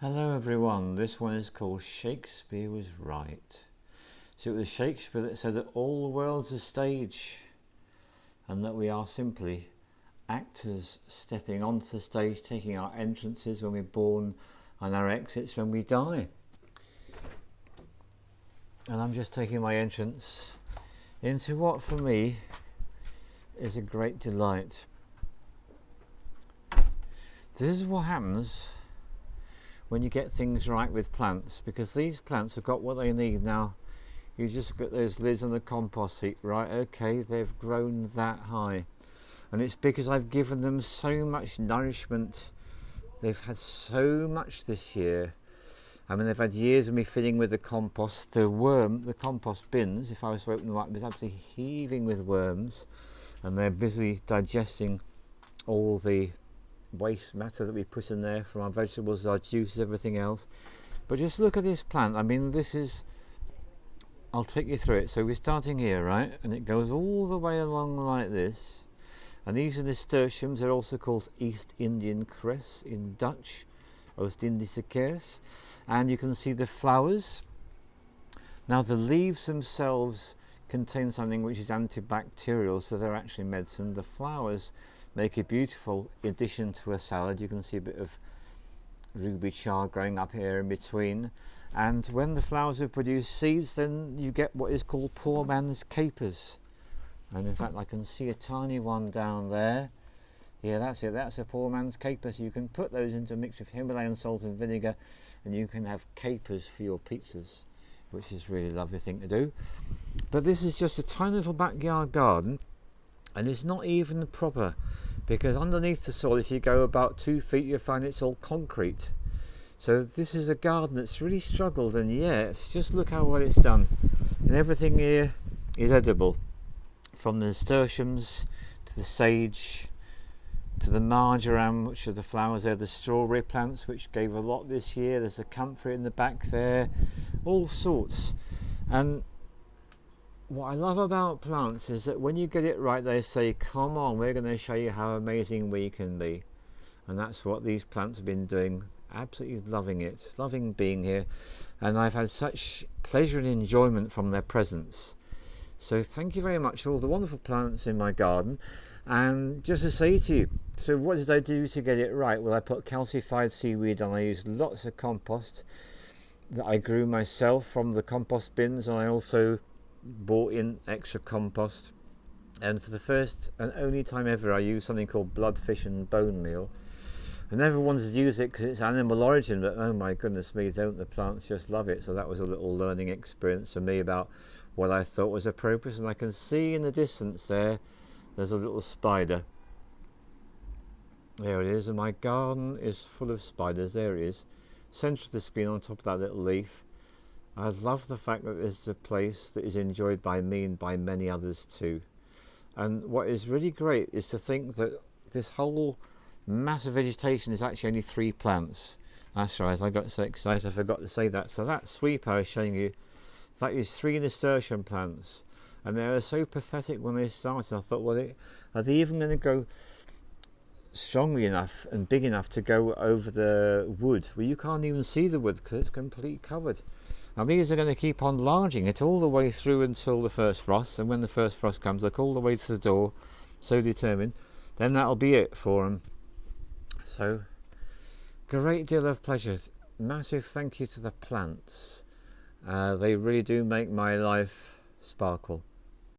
Hello everyone, this one is called Shakespeare Was Right. So it was Shakespeare that said that all the world's a stage and that we are simply actors stepping onto the stage, taking our entrances when we're born and our exits when we die. And I'm just taking my entrance into what for me is a great delight. This is what happens when you get things right with plants, because these plants have got what they need. Now you just got those lids on the compost heap, right? Okay, they've grown that high, and it's because I've given them so much nourishment. They've had so much this year. I mean, they've had years of me filling with the compost. The compost bins, if I was to open them up, is absolutely heaving with worms, and they're busy digesting all the waste matter that we put in there from our vegetables, our juices, everything else. But just look at this plant. I mean, I'll take you through it. So we're starting here, right, and it goes all the way along like this, and these are nasturtiums. They're also called East Indian cress in Dutch, Oost-Indische kers, and you can see the flowers. Now the leaves themselves contain something which is antibacterial, so they're actually medicine. The flowers make a beautiful addition to a salad. You can see a bit of ruby chard growing up here in between, and when the flowers have produced seeds, then you get what is called poor man's capers. And in fact I can see a tiny one down there. Yeah, that's it, that's a poor man's caper. So you can put those into a mixture of Himalayan salt and vinegar, and you can have capers for your pizzas, which is a really lovely thing to do. But this is just a tiny little backyard garden, and it's not even proper, because underneath the soil, if you go about 2 feet, you'll find it's all concrete. So this is a garden that's really struggled, and yet just look how well it's done. And everything here is edible, from the nasturtiums to the sage to the marjoram, which are the flowers there, the strawberry plants, which gave a lot this year. There's a comfrey in the back there, all sorts. And what I love about plants is that when you get it right, they say, come on, we're going to show you how amazing we can be. And that's what these plants have been doing. Absolutely loving it, loving being here. And I've had such pleasure and enjoyment from their presence. So thank you very much for all the wonderful plants in my garden. And just to say to you, so what did I do to get it right? Well, I put calcified seaweed on. I used lots of compost that I grew myself from the compost bins, and I also bought in extra compost. And for the first and only time ever, I used something called bloodfish and bone meal. And everyone's used it because it's animal origin, but oh my goodness me, don't the plants just love it? So that was a little learning experience for me about what I thought was appropriate. And I can see in the distance there's a little spider. There it is, and my garden is full of spiders. There it is, centre of the screen on top of that little leaf. I love the fact that this is a place that is enjoyed by me and by many others too. And what is really great is to think that this whole massive vegetation is actually only 3 plants. That's right, I got so excited I forgot to say that. So that sweep I was showing you, that is 3 nasturtium plants, and they were so pathetic when they started. I thought, well, are they even going to go strongly enough and big enough to go over the wood? Well, you can't even see the wood because it's completely covered. And these are going to keep on enlarging it all the way through until the first frost, and when the first frost comes, look all the way to the door, so determined, then that'll be it for them. So, great deal of pleasure. Massive thank you to the plants. They really do make my life sparkle.